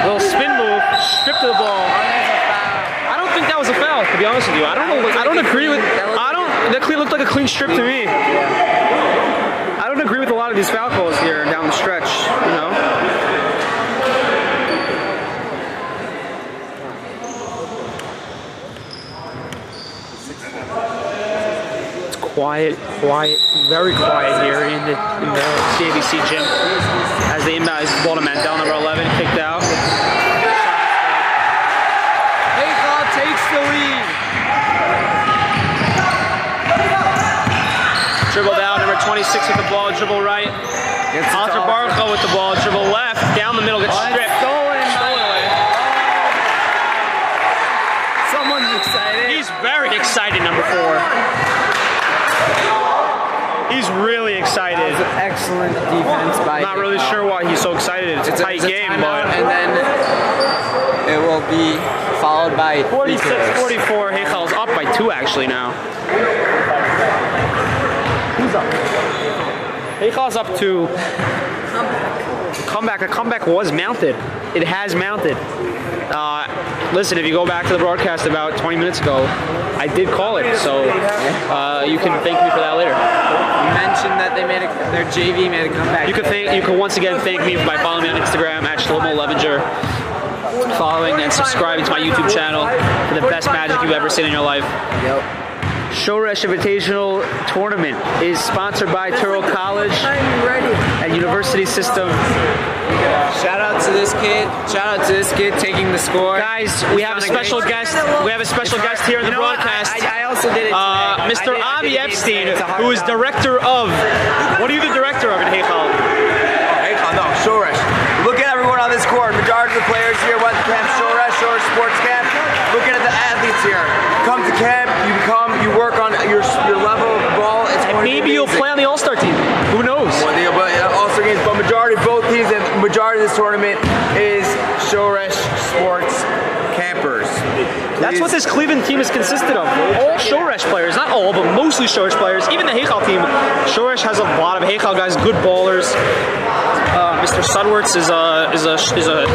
Little spin move, strip to the ball. I don't think that was a foul, to be honest with you. I don't agree with. That looked like a clean strip to me. I don't agree with a lot of these foul calls here down the stretch. You know. Quiet, very quiet here in the CABC gym as the inbound is ball to Mandel, number 11, kicked out. Heichal takes the lead. Dribble down, number 26 with the ball, dribble right. Alter Barco with the ball, dribble left, down the middle, gets stripped. Stolen away. Someone's excited. He's very excited, number 4. He's really excited. That was an excellent defense by Not really sure why he's so excited. It's a tight game, but... And then it will be followed by 46-44. Heichal's up by 2 actually now. Who's up? Heichal's up 2. The comeback was mounted. It has mounted. Listen, if you go back to the broadcast about 20 minutes ago, I did call it, so you can thank me for that later. You mentioned that their JV made a comeback. You can once again thank me by following me on Instagram at Shlomo Levinger, following and subscribing to my YouTube channel for the best magic you've ever seen in your life. Yep. Shoresh Invitational Tournament is sponsored by Touro College and University System. Shout out this kid. Shout out to this kid taking the score. Guys, we have a special guest. We have a special guest here in the broadcast. I also did it today. Mr. Avi Epstein, who is director of. What are you the director of in Heichal? Heichal, no, Shoresh. Look at everyone on this court. Majority of the players here went to camp Shoresh Sports Camp. Looking at the athletes here. Come to camp, you work on your level of ball. It's going maybe you'll play on the All-Star team. Who knows? All-Star games, but majority of both teams and majority of this tournament is Shoresh Sports campers. That's what this Cleveland team is consisted of. All Shoresh players, not all, but mostly Shoresh players. Even the Heichal team, Shoresh has a lot of Heichal guys, good ballers. Mr. Sudwerts is a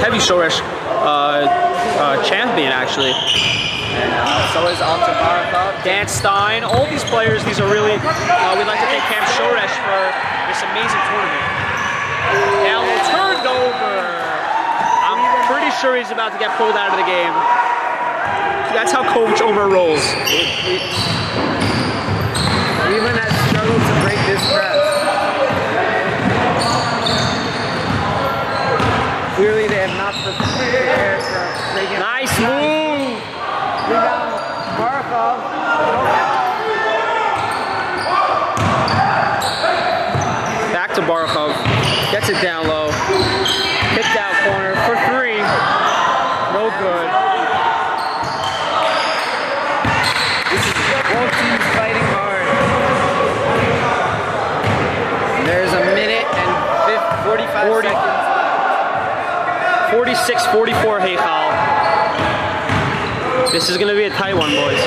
heavy Shoresh champion, actually. So is Alta Barakov. Dan Stein, all these players, these are really, we'd like to thank Camp Shoresh for this amazing tournament. Now we'll turn over. I'm pretty sure he's about to get pulled out of the game. That's how Coach Omer rolls. Cleveland has struggled to break this press. Clearly they have not prepared for breaking. Nice move! Rebound, Barakov. Back to Barakov. Gets it down low. Kicked out corner for three. No good. Both teams fighting hard. There's a minute and 45 seconds. 46-44 Heichal. This is going to be a tight one, boys.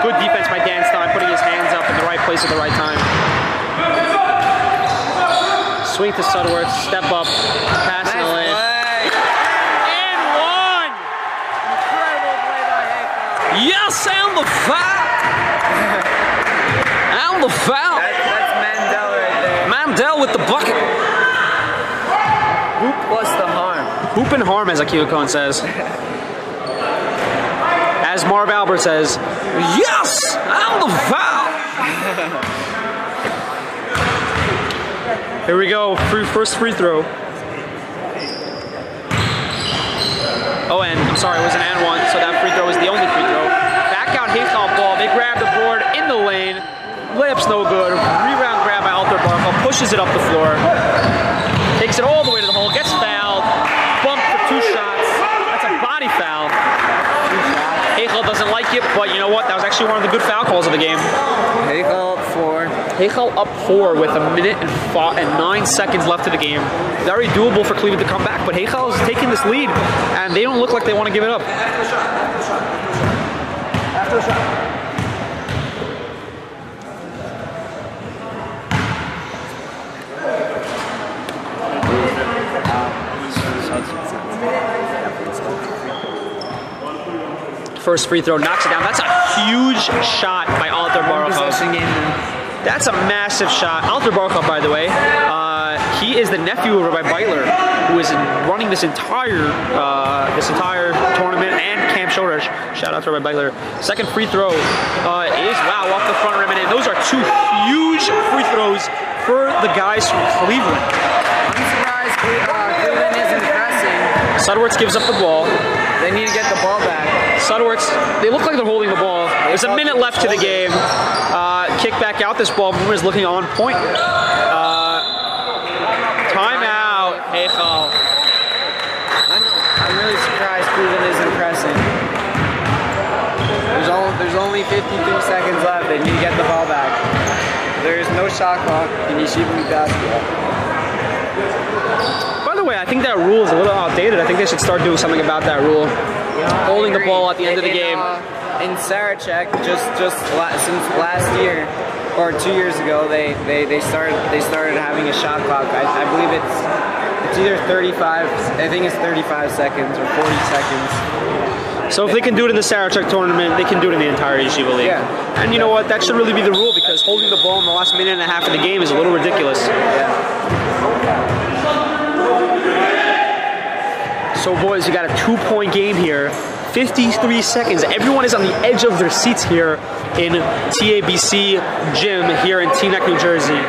Good defense by Dan Stein, putting his hands up in the right place at the right time. Swing to Sudworth, step up, pass in the lane. And one! Incredible play by Heichal. Yes, and the foul! And the foul! That's Mandel right there. Mandel with the bucket. Hoop plus the harm. Hoop and harm, as Akio Cohn says. As Marv Albert says, yes! And the foul! Here we go, first free throw. Oh, and I'm sorry, it was an and one, so that free throw was the only free throw. Back out Heichal ball, they grab the board in the lane. Layup's no good. Rebound grab by Alter Barkov, pushes it up the floor. Takes it all the way to the hole, gets fouled. Bumped for two shots. That's a body foul. Heichal doesn't like it, but you know what? That was actually one of the good foul calls of the game. Heichal up 4. Heichal up 4 with a minute and 9 seconds left of the game. Very doable for Cleveland to come back, but Heichal is taking this lead, and they don't look like they want to give it up. After the shot. First free throw, knocks it down. That's a huge shot by Alter Barkov. That's a massive shot. Alter Barkov, by the way, he is the nephew of Rabbi Beitler, who is running this entire tournament and Camp Shoresh. Shout out to Rabbi Beitler. Second free throw is, wow, off the front rim, and those are two huge free throws for the guys from Cleveland. I'm surprised Cleveland isn't pressing. Sudwerts gives up the ball. They need to get the ball back. Sudwerts, they look like they're holding the ball. There's a minute left to the game. Kick back out. This ball is looking on point. Timeout, Heichal. I'm really surprised Cleveland isn't pressing. There's only 52 seconds left. They need to get the ball back. There's no shot clock in Yeshiva basketball. By the way, I think that rule is a little outdated. I think they should start doing something about that rule. Holding the ball at the end of the game. In Sarachek, just since last year or 2 years ago, they started having a shot clock. I believe it's either 35. I think it's 35 seconds or 40 seconds. So if they can do it in the Sarachek tournament, they can do it in the entire Yeshiva League. Yeah. And you know what? That should really be the rule, because holding the ball in the last minute and a half of the game is a little ridiculous. Yeah. So boys, you got a 2-point game here. 53 seconds. Everyone is on the edge of their seats here in TABC Gym here in Teaneck, New Jersey.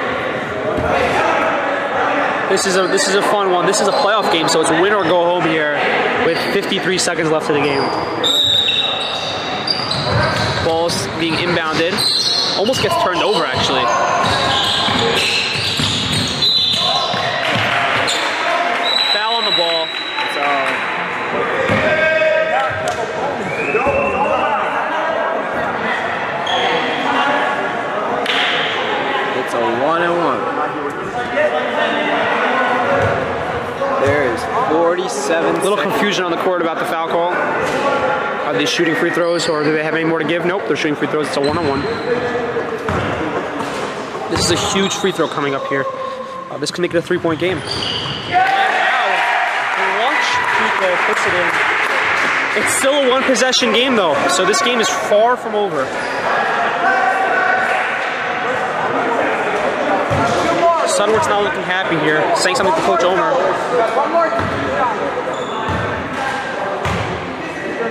This is a fun one. This is a playoff game, so it's win or go home here with 53 seconds left of the game. Ball's being inbounded. Almost gets turned over, actually. Foul on the ball. It's a 1-and-1. There's 47 little confusion on the court about the foul call. Are they shooting free throws or do they have any more to give? Nope, they're shooting free throws. It's a 1-on-1. This is a huge free throw coming up here. This could make it a 3-point game. Clutch free throw puts it in. It's still a one-possession game though, so this game is far from over. Sudworth's not looking happy here, saying something to Coach Omer.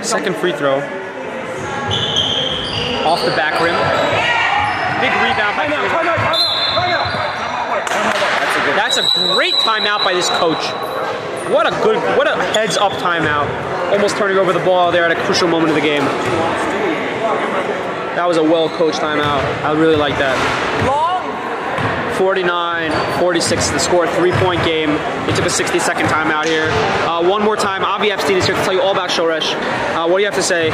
Second free throw. Off the back rim. Big rebound by That's a great timeout by this coach. What a heads-up timeout. Almost turning over the ball there at a crucial moment of the game. That was a well-coached timeout. I really like that. 49-46 the score, 3-point game. They took a 60-second timeout here. One more time, Avi Epstein is here to tell you all about Shoresh. What do you have to say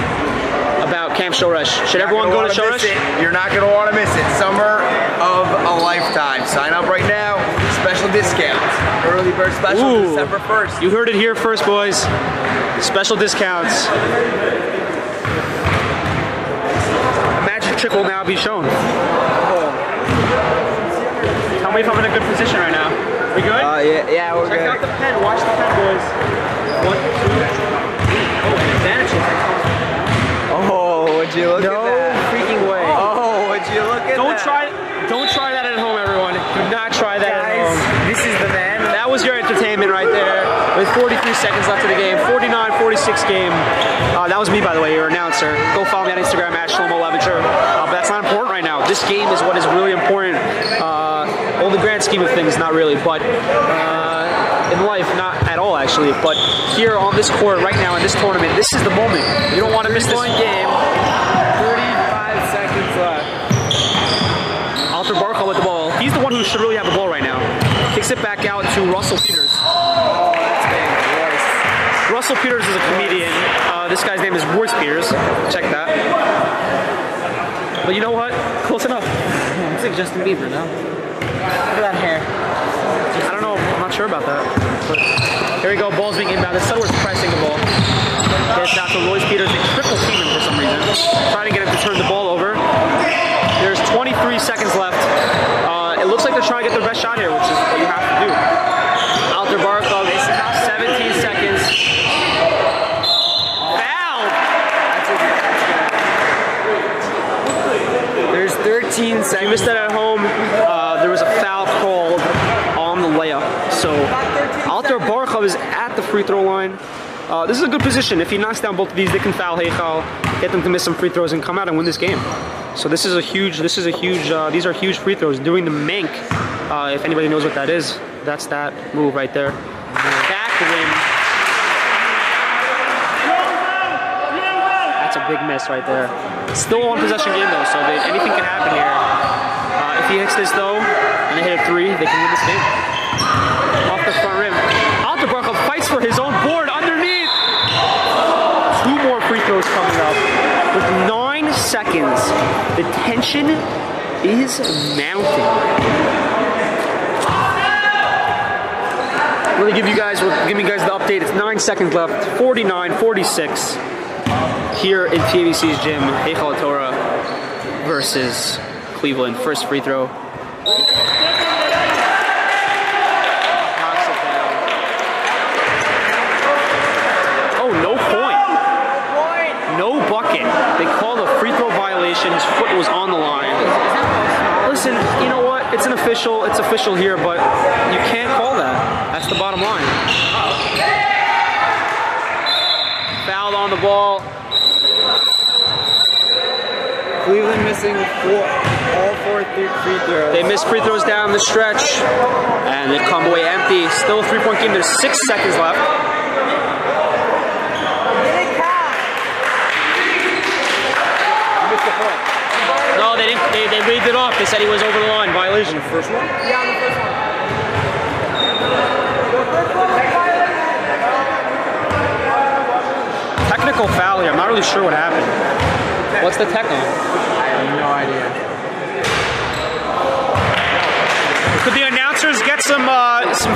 about Camp Shoresh? Should everyone go to Shoresh? You're not going to want to miss it. Summer of a lifetime. Sign up right now. Special discounts. Early bird special December 1st. You heard it here first, boys. Special discounts. A magic trick will now be shown. Tell me if I'm in a good position right now. We good? Yeah, we're Check good. out the pen. Watch the pen, boys. 1, 2, 3. Oh, advantages. Oh, would you look at that? No freaking way. Oh, would you look at that? Don't try that at home, everyone. Do not try that at home. This is the man. That was your entertainment right there. With 43 seconds left of the game. 49-46 game. That was me, by the way, your announcer. Go follow me on Instagram at Shlomo Levinger. But that's not important right now. This game is what is really important. Well, the grand scheme of things, not really, but in life, not at all, actually. But here on this court, right now, in this tournament, this is the moment. You don't want to miss this game. 35 seconds left. Alter Barkle with the ball. He's the one who should really have the ball right now. Kicks it back out to Russell Peters. Oh, that's big. Russell Peters is a comedian. This guy's name is Royce Peters. Check that. But you know what? Close enough. It's like Justin Bieber, no? Look at that hair. I don't know. I'm not sure about that. But here we go. Ball's being inbounded. Sudworth's pressing the ball. Gets out to Royce Peters. They triple team him for some reason. Trying to get him to turn the ball over. There's 23 seconds left. It looks like they're trying to get their best shot here, which is what you have to do. Alter Barkle, 17 seconds. Foul! There's 13 seconds. If you missed that at home, there was a foul called on the layup. So Alter Barkle is at the free throw line. This is a good position. If he knocks down both of these, they can foul Heichal, get them to miss some free throws, and come out and win this game. So these are huge free throws. Doing the mank, if anybody knows what that is, that's that move right there. Back rim. That's a big miss right there. Still a one-possession game though, so anything can happen here. If he hits this though, and they hit a 3, they can win this game. Off the front rim. Alter Barkle fights for his own board underneath. 2 more free throws coming up. With 9 seconds, the tension is mounting. We'll give you guys the update. It's 9 seconds left. 49-46 here in TABC's gym. Heichal Torah versus Cleveland. First free throw. Oh, no point. No bucket. They called a free throw violation. His foot was on the line. Listen, you know what? It's official here, but you can't call that. That's the bottom line. Fouled on on the ball. Cleveland missing all four free throws. They missed free throws down the stretch, and they come away empty. Still a 3-point game. There's 6 seconds left. No, they didn't. They waved it off. They said he was over the line. Violation. The first one? Yeah, on the first one. Technical foul here. I'm not really sure what happened. What's the tech on? I have no idea. Could the announcers get some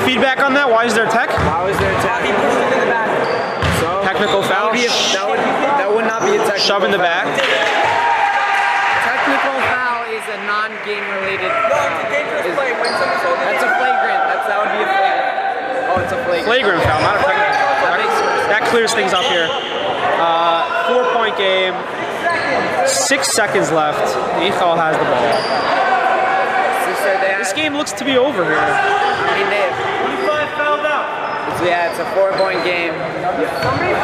feedback on that? Why is there tech? How is there tech? He pushed him in the back. So Technical foul. that would not be a technical Shove in the back. Technical foul is a non-game related. No, it's a dangerous play. When somebody's holding That's a flagrant. That would be a flagrant. Oh, it's a flagrant. Flagrant foul, not a technical foul. That makes sense. That clears things up here. 4-point game. 6 seconds left. Heichal has the ball. This game looks to be over here. I mean, they fouled out. Yeah, it's a 4-point game. Somebody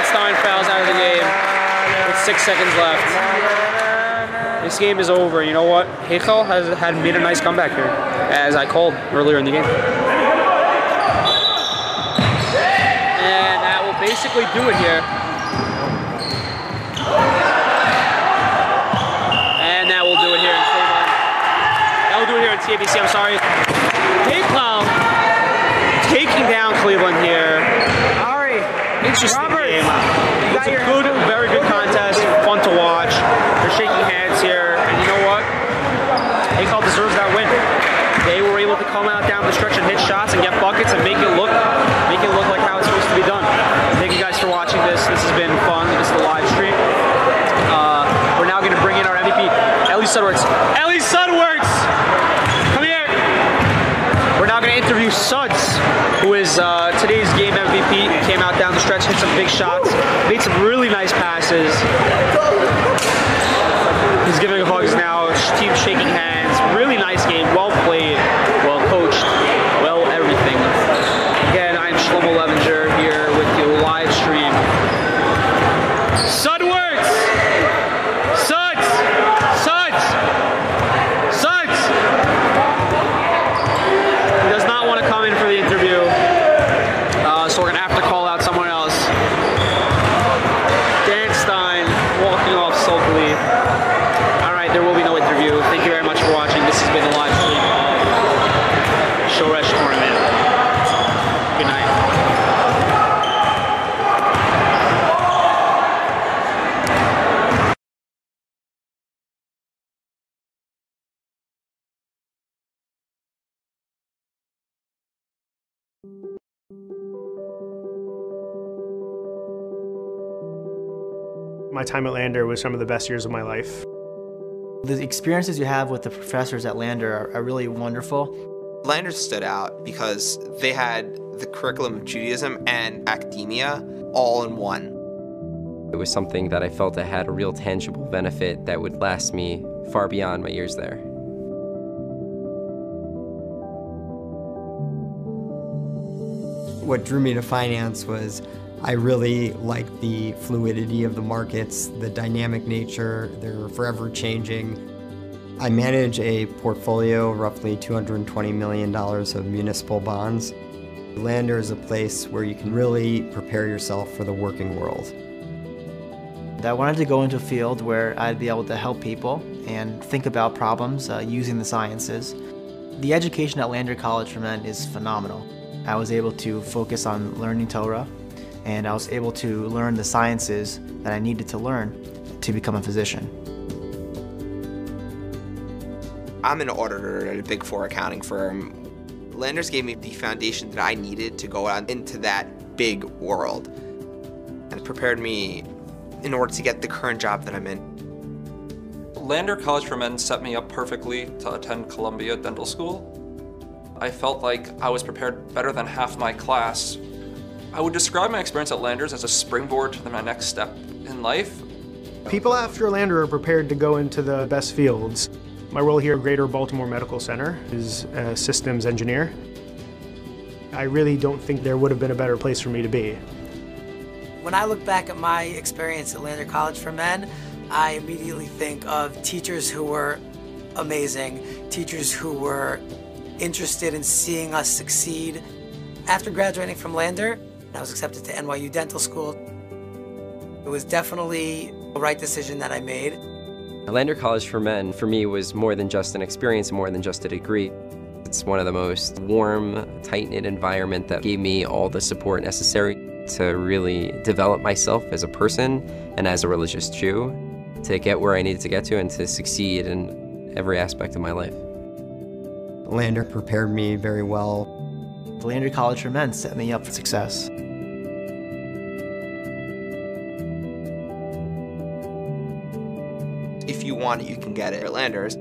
Stein fouls out of the game with 6 seconds left. This game is over. You know what? Heichal had made a nice comeback here, as I called earlier in the game. And that will basically do it here. And that will do it here in Cleveland. That will do it here in TABC, I'm sorry. Heichal taking down Cleveland here. Interesting game. It's a good, very good contest. Fun to watch. They're shaking hands here, and you know what? Heichal deserves that win. They were able to come out down the stretch and hit shots and get buckets and make it look like how it's supposed to be done. Thank you guys for watching this. This has been fun. This is the live stream. We're now going to bring in our MVP, Ellie Sudworks. Ellie Sudworks! Come here! We're now going to interview Suds, who is today's game MVP. Came out down the stretch, hit some big shots, made some really nice passes. He's giving hugs now, team shaking hands. Really nice game, well played, well coached, well everything. Again, I'm Shlomo Levinger here with the live stream. Sudworks! Suds! Suds! Suds! He does not want to come in for the interview. So we're going to have to call out someone else. Dan Stein walking off sulkily. Alright, there will be no interview. Thank you very much for watching. This has been a live stream of Shoresh tournament. Good night. My time at Lander was some of the best years of my life. The experiences you have with the professors at Lander are really wonderful. Lander stood out because they had the curriculum of Judaism and academia all in one. It was something that I felt that had a real tangible benefit that would last me far beyond my years there. What drew me to finance was I really liked the fluidity of the markets, the dynamic nature, they're forever changing. I manage a portfolio, roughly $220 million of municipal bonds. Lander is a place where you can really prepare yourself for the working world. I wanted to go into a field where I'd be able to help people and think about problems using the sciences. The education at Lander College for Men is phenomenal. I was able to focus on learning Torah, and I was able to learn the sciences that I needed to learn to become a physician. I'm an auditor at a Big Four accounting firm. Landers gave me the foundation that I needed to go out into that big world, and it prepared me in order to get the current job that I'm in. Lander College for Men set me up perfectly to attend Columbia Dental School. I felt like I was prepared better than half my class. I would describe my experience at Landers as a springboard to my next step in life. People after Lander are prepared to go into the best fields. My role here at Greater Baltimore Medical Center is a systems engineer. I really don't think there would have been a better place for me to be. When I look back at my experience at Lander College for Men, I immediately think of teachers who were amazing, teachers who were interested in seeing us succeed. After graduating from Lander, I was accepted to NYU Dental School. It was definitely the right decision that I made. Lander College for Men, for me, was more than just an experience, more than just a degree. It's one of the most warm, tight-knit environment that gave me all the support necessary to really develop myself as a person and as a religious Jew, to get where I needed to get to and to succeed in every aspect of my life. Lander prepared me very well. The Lander College for Men set me up for success. If you want it, you can get it at Landers.